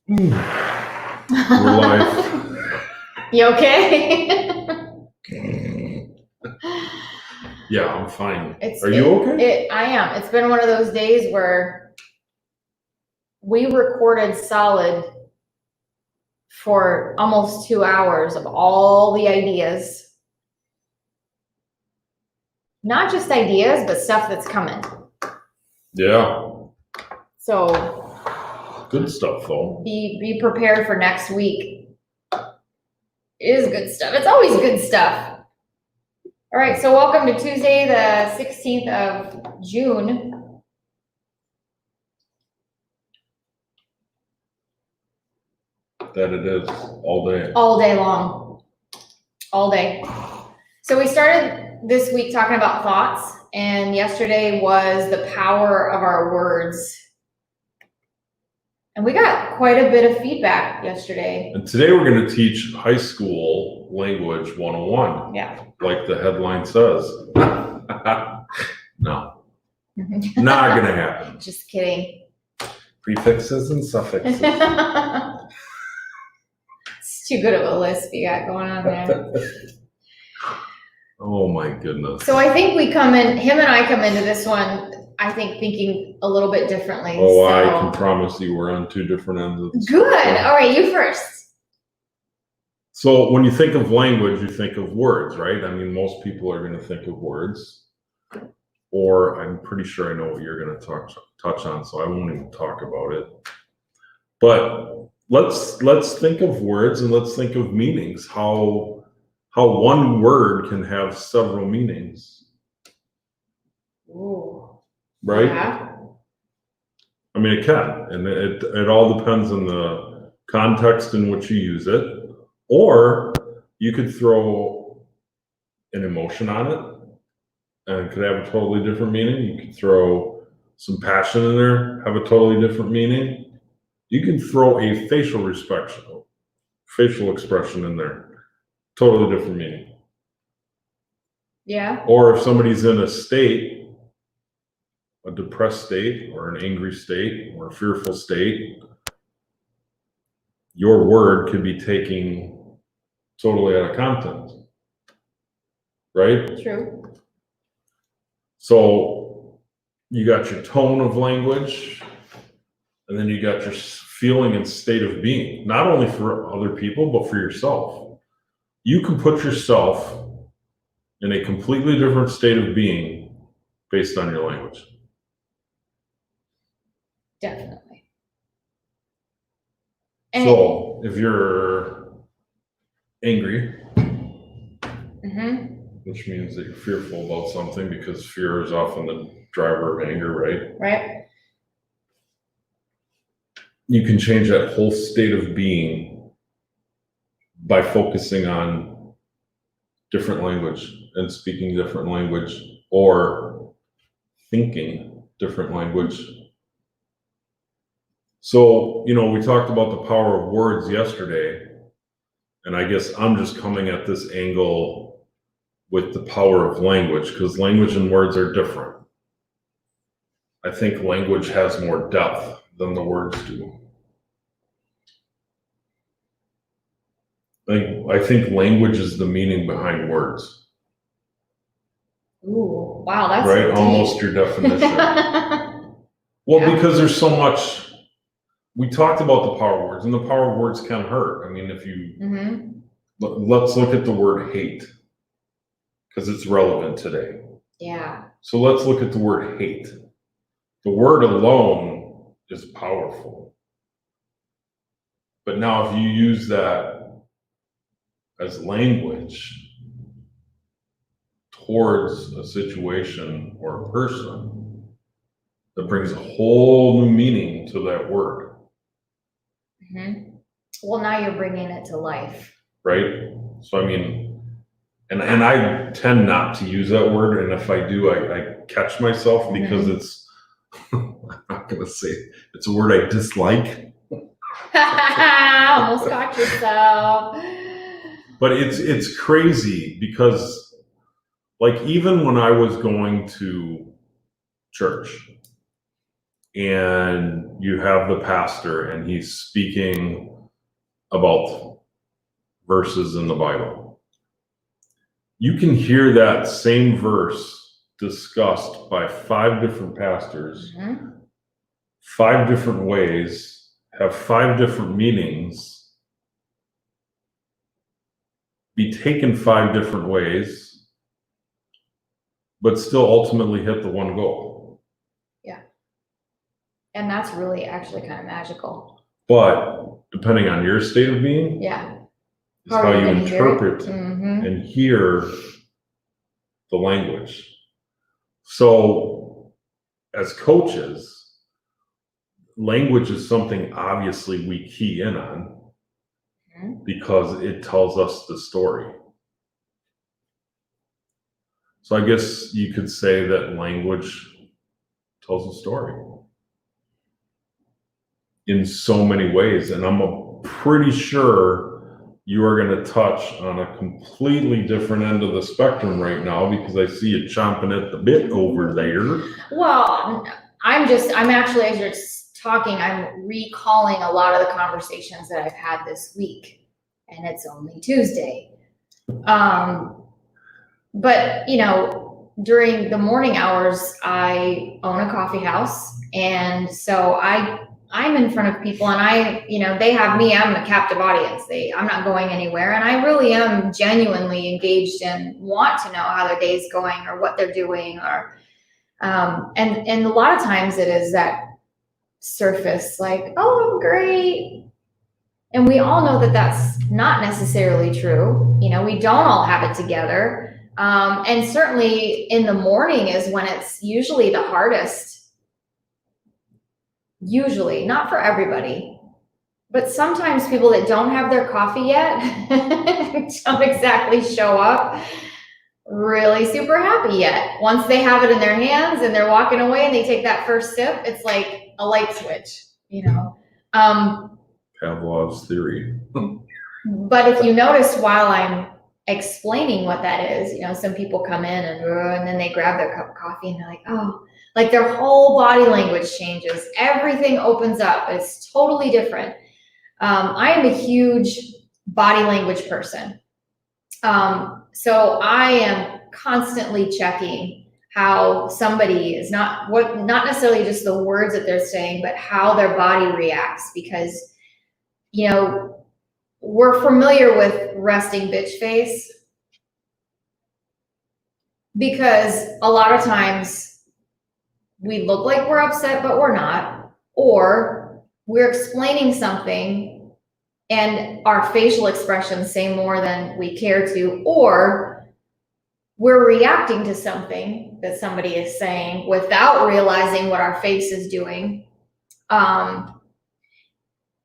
We're live. You okay? Yeah, I'm fine. Are you okay? I am. It's been one of those days where we recorded solid for almost 2 hours of all the ideas. Not just ideas, but stuff that's coming. Yeah. So good stuff though. Be prepared for next week. It is good stuff. It's always good stuff. All right, so welcome to Tuesday, the 16th of June. That it is, all day. All day long. All day. So we started this week talking about thoughts, and yesterday was the power of our words. And we got quite a bit of feedback yesterday. And today we're going to teach high school language 101. Yeah. Like the headline says. No. Not going to happen. Just kidding. Prefixes and suffixes. It's too good of a lisp you got going on there. Oh my goodness. So I think him and I come into this one, I think, thinking a little bit differently. Oh, so. I can promise you we're on two different ends of the spectrum. Good. All right, you first. So when you think of language, you think of words, right? I mean, most people are going to think of words. Or I'm pretty sure I know what you're going to touch on, so I won't even talk about it. But let's think of words and let's think of meanings. How one word can have several meanings. Ooh. Right? Yeah. I mean, it can, and it all depends on the context in which you use it. Or you could throw an emotion on it, and it could have a totally different meaning. You could throw some passion in there, have a totally different meaning. You can throw a facial expression in there, totally different meaning. Yeah. Or if somebody's in a state, a depressed state, or an angry state, or a fearful state, your word could be taking totally out of context, right? True. So you got your tone of language, and then you got your feeling and state of being, not only for other people, but for yourself. You can put yourself in a completely different state of being based on your language. Definitely. So if you're angry, which means that you're fearful about something, because fear is often the driver of anger, right? Right. You can change that whole state of being by focusing on different language and speaking different language, or thinking different language. So, we talked about the power of words yesterday, and I guess I'm just coming at this angle with the power of language, because language and words are different. I think language has more depth than the words do. I think language is the meaning behind words. Ooh, wow, that's right. Deep. Almost your definition. Well, yeah. Because there's so much. We talked about the power of words, and the power of words can hurt. I mean, if you let's look at the word hate, because it's relevant today. Yeah. So let's look at the word hate. The word alone is powerful. But now if you use that as language towards a situation or a person, that brings a whole new meaning to that word. Well, now you're bringing it to life. Right? So, I mean, and I tend not to use that word, and if I do, I catch myself, because it's, I'm not going to say it. It's a word I dislike. Almost got yourself. But it's crazy, because like, even when I was going to church, and you have the pastor and he's speaking about verses in the Bible. You can hear that same verse discussed by 5 different pastors, 5 different ways, have 5 different meanings, be taken 5 different ways, but still ultimately hit the one goal. Yeah. And that's really actually kind of magical. But depending on your state of being, Yeah. is how you interpret Mm-hmm. and hear the language. So as coaches, language is something obviously we key in on because it tells us the story. So I guess you could say that language tells a story in so many ways. And I'm pretty sure you are going to touch on a completely different end of the spectrum right now because I see you chomping at the bit over there. Well, I'm actually, as you're talking, I'm recalling a lot of the conversations that I've had this week, and it's only Tuesday. But, you know, during the morning hours, I own a coffee house. And so I'm in front of people and they have me, I'm a captive audience. I'm not going anywhere. And I really am genuinely engaged and want to know how their day's going or what they're doing or, and a lot of times it is that surface like, oh, I'm great. And we all know that that's not necessarily true. You know, we don't all have it together. And certainly in the morning is when it's usually the hardest. Usually, not for everybody, but sometimes people that don't have their coffee yet don't exactly show up really super happy yet. Once they have it in their hands and they're walking away and they take that first sip, it's like a light switch, you know. Pavlov's theory. But if you notice while I'm explaining what that is, you know, some people come in and then they grab their cup of coffee and they're like, oh, like their whole body language changes. Everything opens up. It's totally different. I am a huge body language person. So I am constantly checking how somebody is not necessarily just the words that they're saying, but how their body reacts, because, you know, we're familiar with resting bitch face because a lot of times we look like we're upset, but we're not, or we're explaining something and our facial expressions say more than we care to, or we're reacting to something that somebody is saying without realizing what our face is doing. And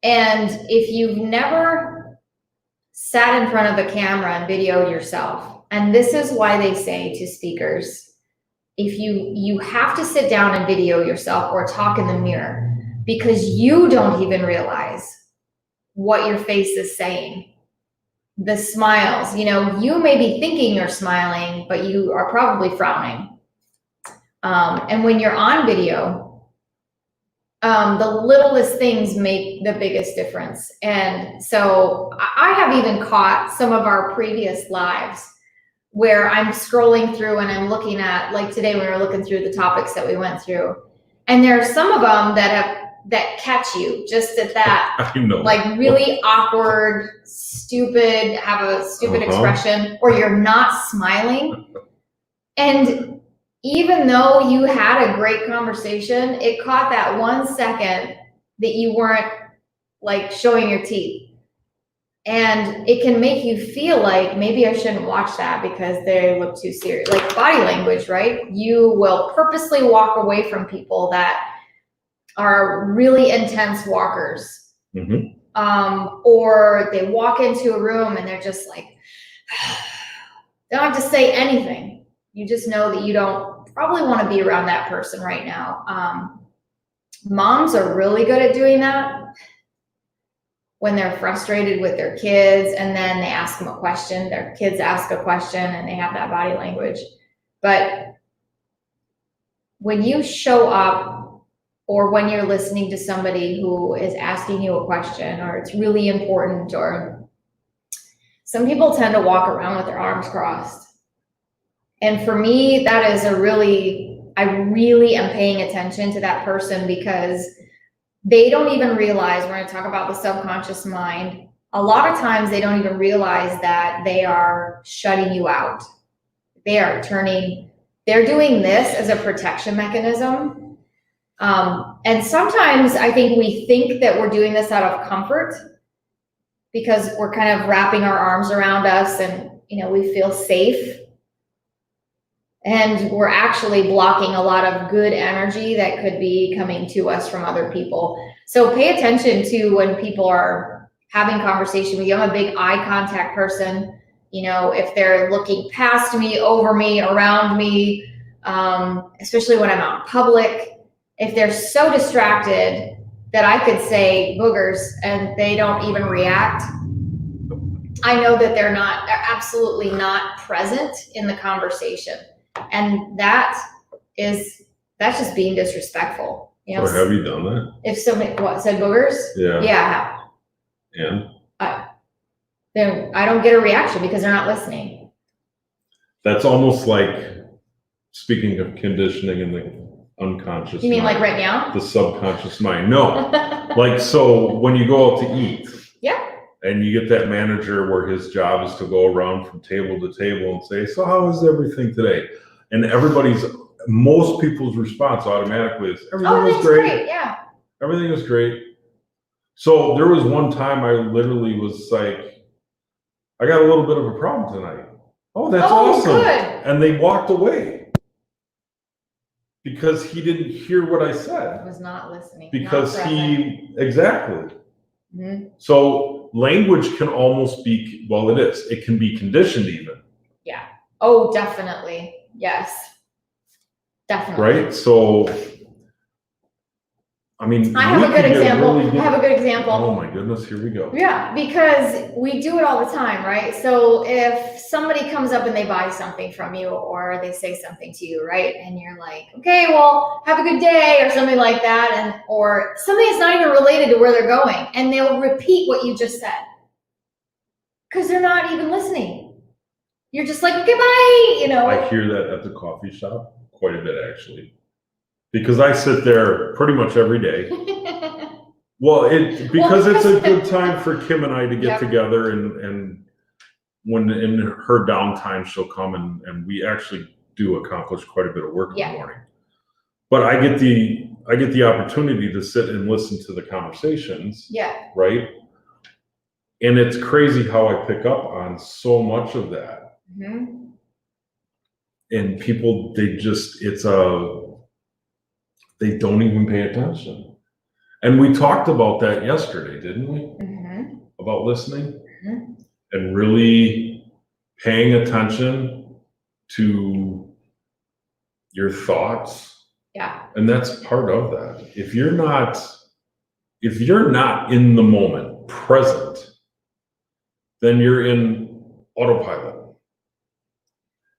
if you've never sat in front of a camera and videoed yourself, and this is why they say to speakers, if you have to sit down and video yourself or talk in the mirror because you don't even realize what your face is saying. The smiles, you know, you may be thinking you're smiling, but you are probably frowning. And when you're on video, the littlest things make the biggest difference. And so I have even caught some of our previous lives where I'm scrolling through and I'm looking at, like today when we were looking through the topics that we went through, and there are some of them that catch you just at that, I know. like really awkward, stupid, have a stupid expression, or you're not smiling. And even though you had a great conversation, it caught that 1 second that you weren't like showing your teeth. And it can make you feel like maybe I shouldn't watch that because they look too serious. Like body language, right? You will purposely walk away from people that are really intense walkers. Or they walk into a room and they're just like, they don't have to say anything. You just know that you don't probably want to be around that person right now. Moms are really good at doing that when they're frustrated with their kids and then they ask them a question, their kids ask a question and they have that body language. But when you show up or when you're listening to somebody who is asking you a question, or it's really important, or some people tend to walk around with their arms crossed. And for me, that is I really am paying attention to that person, because they don't even realize, we're going to talk about the subconscious mind. A lot of times they don't even realize that they are shutting you out. They're doing this as a protection mechanism. And sometimes I think we think that we're doing this out of comfort, because we're kind of wrapping our arms around us and, we feel safe. And we're actually blocking a lot of good energy that could be coming to us from other people. So pay attention to when people are having conversation with you. I'm a big eye contact person. If they're looking past me, over me, around me, especially when I'm out in public, if they're so distracted that I could say boogers and they don't even react, I know that they're absolutely not present in the conversation. And that's just being disrespectful. Or have you done that? If somebody said boogers? Yeah. Yeah, I have. And? Then I don't get a reaction because they're not listening. That's almost like, speaking of conditioning in the unconscious You mean mind, like right now? the subconscious mind. No. Like, so when you go out to eat. Yeah. And you get that manager where his job is to go around from table to table and say, so how is everything today? And most people's response automatically is, everything was great. Yeah. Everything was great. So there was one time I literally was like, I got a little bit of a problem tonight. Oh, that's awesome. Good. And they walked away because he didn't hear what I said. Was not listening. Because exactly. Mm-hmm. So language can almost be, well, it can be conditioned even. Yeah. Oh, definitely. Yes. Definitely. Right? So, I mean, I have a good example. Oh my goodness, here we go. Yeah, because we do it all the time, right? So if somebody comes up and they buy something from you, or they say something to you, right? And you're like, okay, well, have a good day, or something like that. Or something that's not even related to where they're going. And they'll repeat what you just said, because they're not even listening. You're just like, okay, bye, I hear that at the coffee shop quite a bit, actually. Because I sit there pretty much every day. Well, because it's a good time for Kim and I to get together, and when in her downtime she'll come and we actually do accomplish quite a bit of work in the morning. But I get the opportunity to sit and listen to the conversations. Yeah. Right? And it's crazy how I pick up on so much of that. Mm-hmm. And people, they don't even pay attention. And we talked about that yesterday, didn't we? Mm-hmm. About listening and really paying attention to your thoughts. Yeah. And that's part of that. If you're not in the moment, present, then you're in autopilot.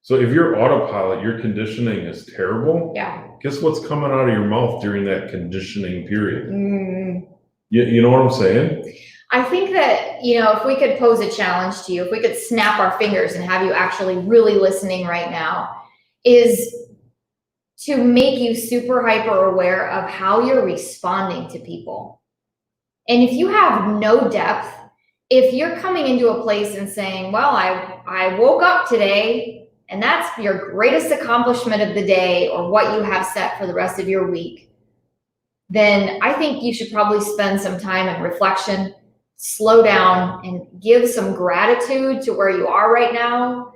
So if you're autopilot, your conditioning is terrible. Yeah. Guess what's coming out of your mouth during that conditioning period? You know what I'm saying? I think that, if we could pose a challenge to you, if we could snap our fingers and have you actually really listening right now, is to make you super hyper aware of how you're responding to people. And if you have no depth, if you're coming into a place and saying, well, I woke up today, and that's your greatest accomplishment of the day, or what you have set for the rest of your week, then I think you should probably spend some time in reflection, slow down, and give some gratitude to where you are right now.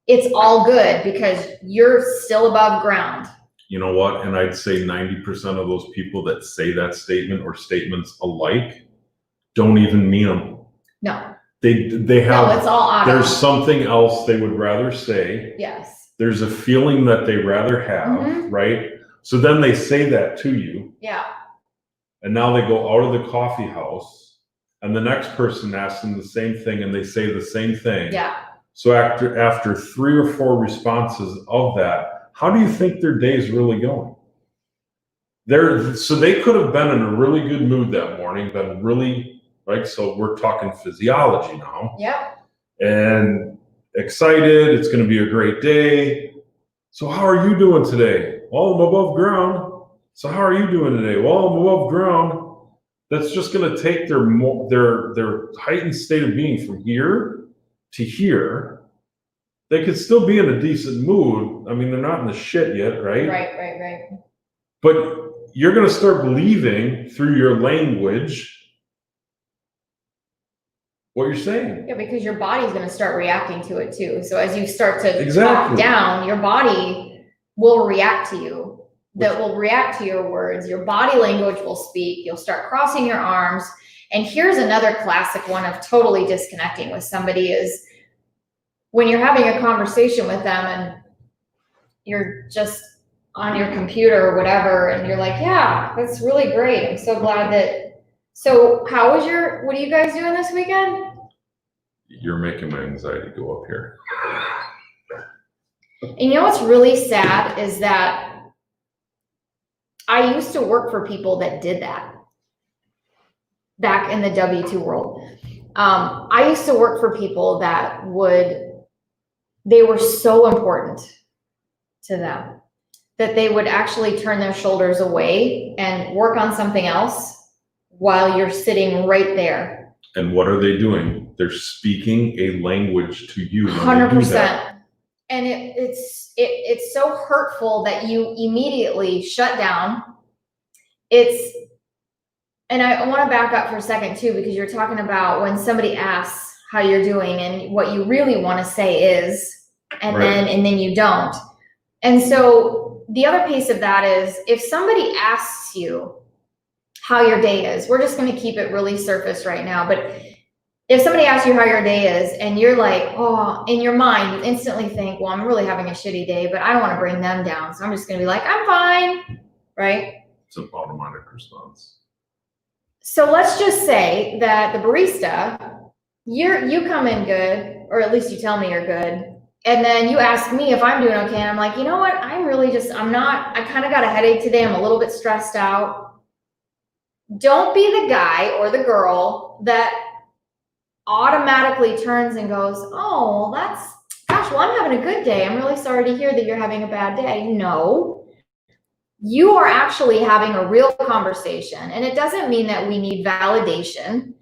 It's all good because you're still above ground. You know what? And I'd say 90% of those people that say that statement or statements alike don't even mean them. No. They have, no, it's all auto. There's something else they would rather say. Yes. There's a feeling that they rather have, right? So then they say that to you. Yeah. And now they go out of the coffee house and the next person asks them the same thing and they say the same thing. Yeah. So after 3 or 4 responses of that, how do you think their day is really going? So they could have been in a really good mood that morning, been really, right? So we're talking physiology now. Yep. And excited, it's going to be a great day. So how are you doing today? Well, I'm above ground. So how are you doing today? Well, I'm above ground. That's just going to take their heightened state of being from here to here. They could still be in a decent mood. I mean, they're not in the shit yet, right? Right. But you're going to start believing through your language what you're saying. Yeah, because your body's going to start reacting to it too. So as you start to Exactly. talk down, your body will react to you. That will react to your words. Your body language will speak. You'll start crossing your arms. And here's another classic one of totally disconnecting with somebody is when you're having a conversation with them and you're just on your computer or whatever, and you're like, yeah, that's really great. I'm so glad that. So what are you guys doing this weekend? You're making my anxiety go up here. And you know what's really sad is that I used to work for people that did that back in the W-2 world. I used to work for people that they were so important to them that they would actually turn their shoulders away and work on something else while you're sitting right there. And what are they doing? They're speaking a language to you. 100%. And it's so hurtful that you immediately shut down. And I want to back up for a second too, because you're talking about when somebody asks how you're doing and what you really want to say is, and then you don't. And so the other piece of that is if somebody asks you how your day is, we're just going to keep it really surface right now, but if somebody asks you how your day is and you're like, oh, in your mind, you instantly think, well, I'm really having a shitty day, but I don't want to bring them down. So I'm just going to be like, I'm fine, right? It's an automatic response. So let's just say that the barista, you come in good, or at least you tell me you're good. And then you ask me if I'm doing okay. And I'm like, you know what? I kind of got a headache today. I'm a little bit stressed out. Don't be the guy or the girl that automatically turns and goes, oh, well, I'm having a good day. I'm really sorry to hear that you're having a bad day. No, you are actually having a real conversation. And it doesn't mean that we need validation,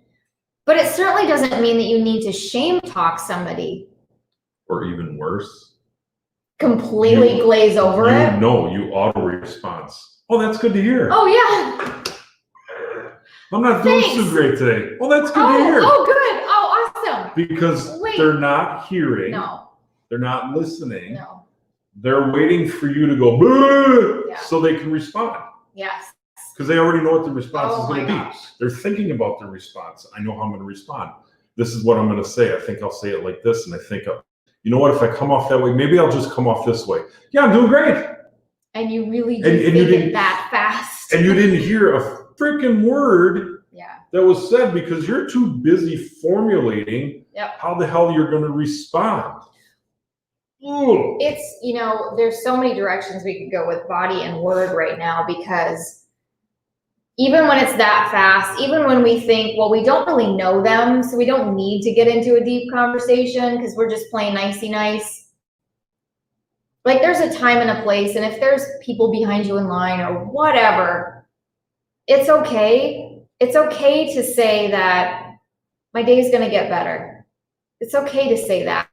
but it certainly doesn't mean that you need to shame talk somebody. Or even worse, completely glaze over it. No, you auto response. Oh, that's good to hear. Oh, yeah. I'm not feeling so great today. Well, that's good to hear. Oh, good. Oh, awesome. Because they're not hearing. No. They're not listening. No. They're waiting for you to go, boo, yeah. So they can respond. Yes. Because they already know what the response is going to be. Gosh. They're thinking about the response. I know how I'm going to respond. This is what I'm going to say. I think I'll say it like this. And I think, you know what, if I come off that way, maybe I'll just come off this way. Yeah, I'm doing great. And you really did think it that fast. And you didn't hear a freaking word that was said because you're too busy formulating how the hell you're going to respond. Ooh. It's, there's so many directions we could go with body and word right now, because even when it's that fast, even when we think, well, we don't really know them, so we don't need to get into a deep conversation because we're just playing nicey nice. Like there's a time and a place, and if there's people behind you in line or whatever, it's okay. It's okay to say that my day is going to get better. It's okay to say that,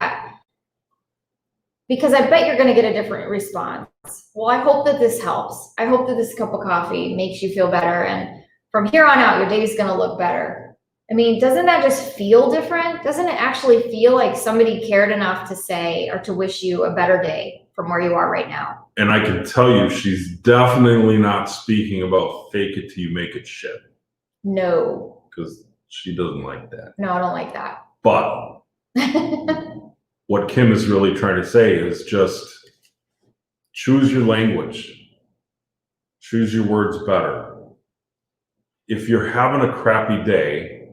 because I bet you're going to get a different response. Well, I hope that this helps. I hope that this cup of coffee makes you feel better. And from here on out, your day is going to look better. I mean, doesn't that just feel different? Doesn't it actually feel like somebody cared enough to say or to wish you a better day from where you are right now? And I can tell you, she's definitely not speaking about fake it till you make it shit. No. Because she doesn't like that. No, I don't like that. But what Kim is really trying to say is just choose your language. Choose your words better. If you're having a crappy day,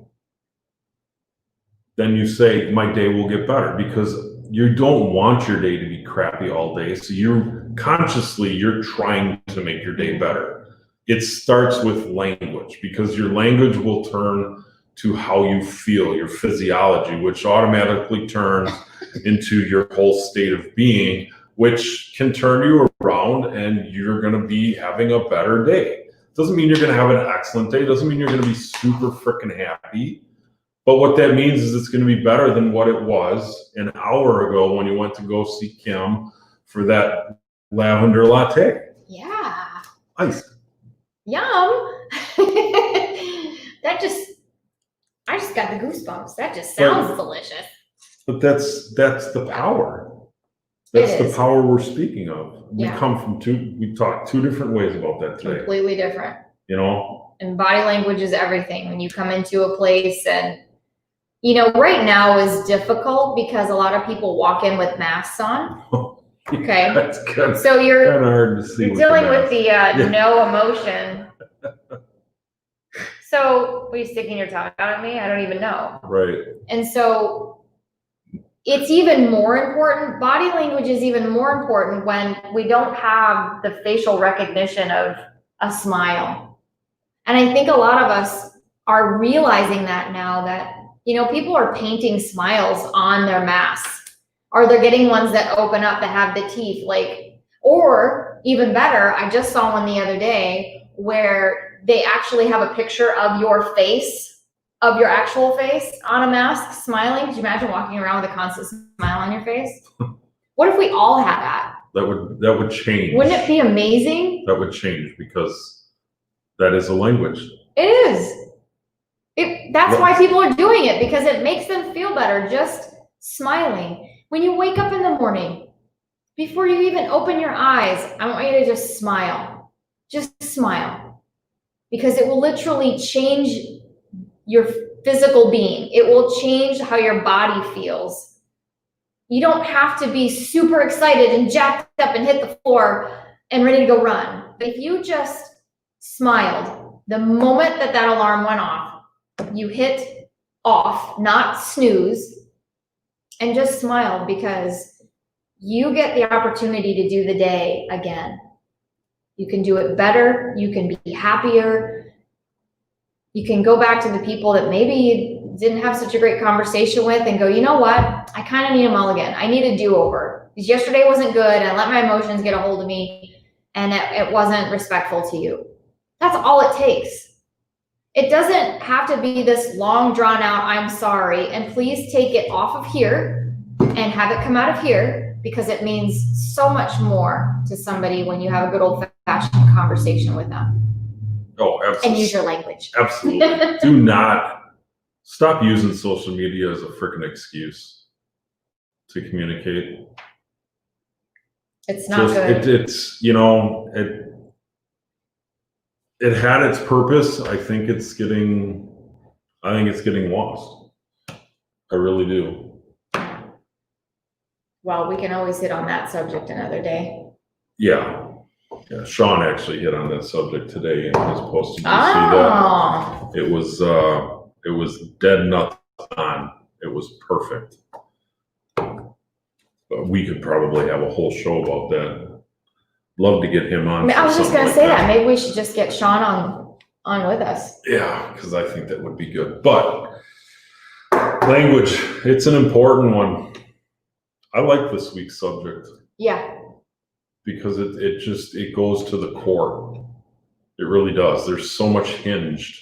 then you say, my day will get better, because you don't want your day to be crappy all day. So you're trying to make your day better. it starts with language, because your language will turn to how you feel, your physiology, which automatically turns into your whole state of being, which can turn you around and you're going to be having a better day. Doesn't mean you're going to have an excellent day. Doesn't mean you're going to be super freaking happy. But what that means is it's going to be better than what it was an hour ago when you went to go see Kim for that lavender latte. Yeah. Iced. Yum. I just got the goosebumps. That just sounds delicious. But that's the power. It That's the is. power we're speaking of. Yeah. We talked two different ways about that today. Completely different. You know? And body language is everything. When you come into a place and, right now is difficult because a lot of people walk in with masks on. Okay. That's kind of So you're hard to see. You're dealing with the Yeah. no emotion. So, were you sticking your tongue out at me? I don't even know. Right. And so, it's even more important. Body language is even more important when we don't have the facial recognition of a smile. And I think a lot of us are realizing that now that, people are painting smiles on their masks, or they're getting ones that open up that have the teeth, or even better, I just saw one the other day where they actually have a picture of your face, of your actual face on a mask, smiling. Could you imagine walking around with a constant smile on your face? What if we all had that? That would change. Wouldn't it be amazing? That would change, because that is a language. It is. That's why people are doing it, because it makes them feel better just smiling. When you wake up in the morning, before you even open your eyes, I want you to just smile. Just smile. Because it will literally change your physical being. It will change how your body feels. You don't have to be super excited and jacked up and hit the floor and ready to go run. But if you just smiled, the moment that alarm went off, you hit off, not snooze, and just smiled, because you get the opportunity to do the day again. You can do it better. You can be happier. You can go back to the people that maybe you didn't have such a great conversation with and go, you know what? I kind of need a mulligan. I need a do-over, because yesterday wasn't good and I let my emotions get a hold of me and it wasn't respectful to you. That's all it takes. It doesn't have to be this long drawn out, I'm sorry, and please take it off of here and have it come out of here, because it means so much more to somebody when you have a good old-fashioned conversation with them. Oh, absolutely. And use your language. Absolutely. Do not stop using social media as a freaking excuse to communicate. It's not good. It had its purpose. I think it's getting lost. I really do. Well, we can always hit on that subject another day. Yeah. Sean actually hit on that subject today in his post. Did you see Oh. that? It was dead nuts on. It was perfect. But we could probably have a whole show about that. Love to get him on. I was just something gonna like say that. Maybe we should just get Sean on with us. Yeah, because I think that would be good. But language, it's an important one. I like this week's subject Yeah. because it goes to the core. It really does. There's so much hinged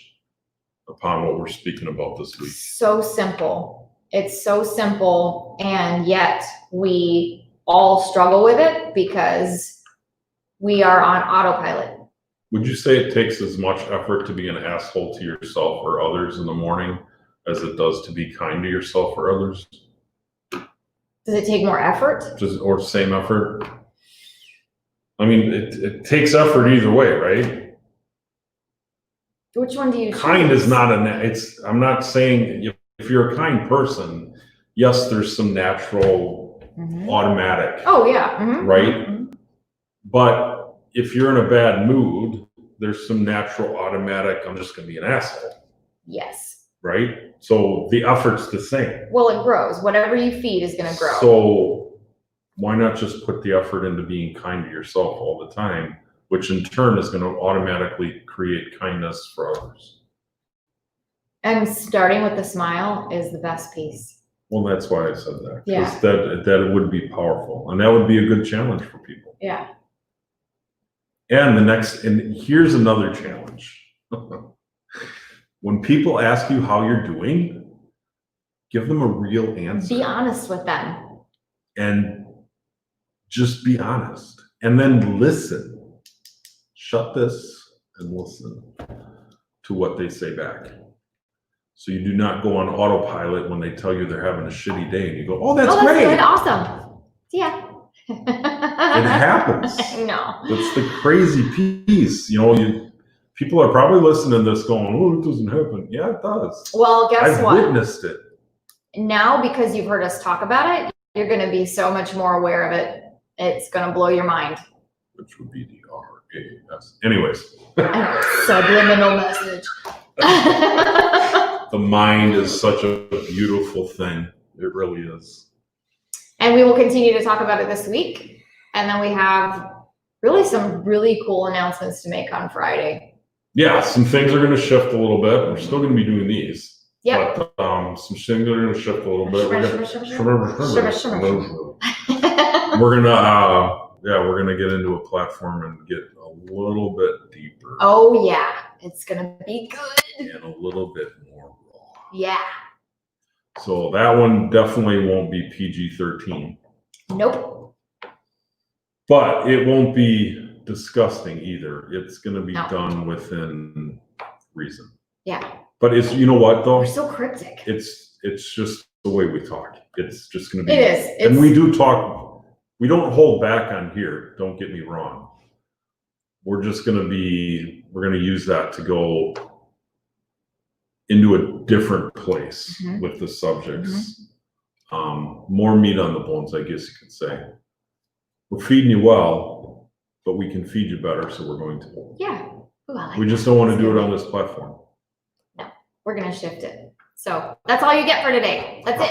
upon what we're speaking about this week. So simple. It's so simple, and yet we all struggle with it because we are on autopilot. Would you say it takes as much effort to be an asshole to yourself or others in the morning as it does to be kind to yourself or others? Does it take more effort? Or same effort? I mean, it takes effort either way, right? Which one do you choose? Kind is not I'm not saying if you're a kind person, yes, there's some natural automatic, Oh yeah. right? But if you're in a bad mood, there's some natural automatic, I'm just going to be an asshole. Yes. Right? So the effort's the same. Well, it grows. Whatever you feed is going to grow. So why not just put the effort into being kind to yourself all the time which in turn is going to automatically create kindness for others. And starting with the smile is the best piece. Well, that's why I said that. Yeah. Because that it would be powerful, and that would be a good challenge for people. Yeah. And here's another challenge. When people ask you how you're doing, give them a real answer. Be honest with them. And just be honest. And then listen. Shut this and listen to what they say back. So you do not go on autopilot when they tell you they're having a shitty day and you go, oh, that's great. Good. Awesome. Yeah. It happens. No. That's the crazy piece. People are probably listening to this going, oh, it doesn't happen. Yeah, it does. Well, guess I've what? witnessed it. Now, because you've heard us talk about it, you're going to be so much more aware of it. It's going to blow your mind. Which would be the RAS. Anyways. Subliminal message. The mind is such a beautiful thing. It really is. And we will continue to talk about it this week. And then we have really some really cool announcements to make on Friday. Yeah, some things are going to shift a little bit. We're still going to be doing these. Yep. But some things are going to shift a little bit. We're gonna get into a platform and get a little bit deeper. Oh yeah, it's gonna be good. And a little bit more raw. Yeah. So that one definitely won't be PG-13. Nope. But it won't be disgusting either. It's gonna be No. done within reason. Yeah. But it's, you know what though? We're so cryptic. It's just the way we talk. It's just gonna be. It is. And we do talk. We don't hold back on here. Don't get me wrong. We're gonna use that to go into a different place with the subjects. More meat on the bones, I guess you could say. We're feeding you well, but we can feed you better, so we're going to. Yeah. Ooh, I like We just that. don't want to do it on this platform. No, we're gonna shift it. So that's all you get for today. That's it.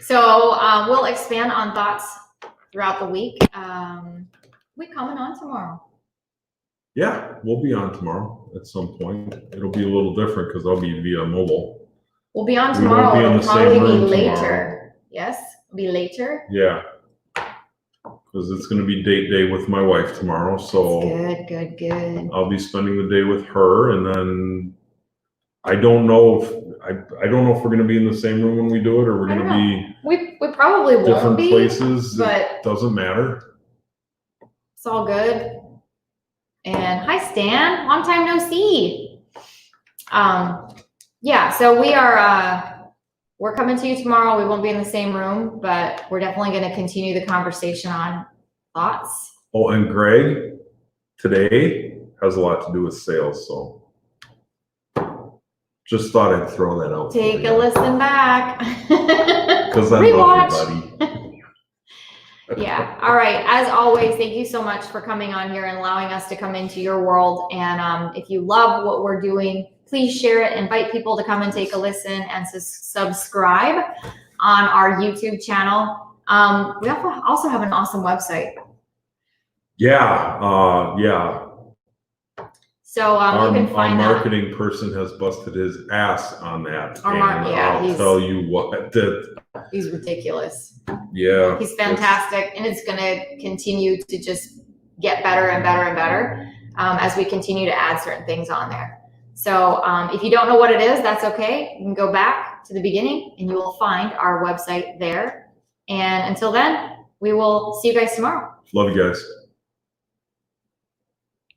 So we'll expand on thoughts throughout the week. We coming on tomorrow. Yeah, we'll be on tomorrow at some point. It'll be a little different because I'll be via mobile. We'll be on We won't tomorrow. be in It'll the same probably be room later. tomorrow. Yes, it'll be later. Yeah, because it's going to be date day with my wife tomorrow. So Good. I'll be spending the day with her, and then I don't know if we're going to be in the same room when we do it, or we're going to be We probably won't different be, places. but It doesn't matter. it's all good. And hi Stan, long time no see. Yeah, so we're coming to you tomorrow. We won't be in the same room, but we're definitely going to continue the conversation on thoughts. Oh, and Greg today has a lot to do with sales, so just thought I'd throw that out. Take a listen back. Because I Rewatch. love everybody. Yeah. All right. As always, thank you so much for coming on here and allowing us to come into your world. And if you love what we're doing, please share it. Invite people to come and take a listen and subscribe on our YouTube channel. We also have an awesome website. Yeah. So you can Our find that. marketing person has busted his ass on that. Yeah, I'll tell you what, He's ridiculous. yeah. He's fantastic, and it's going to continue to just get better and better and better as we continue to add certain things on there. So if you don't know what it is, that's okay. You can go back to the beginning, and you will find our website there. And until then, we will see you guys tomorrow. Love you guys.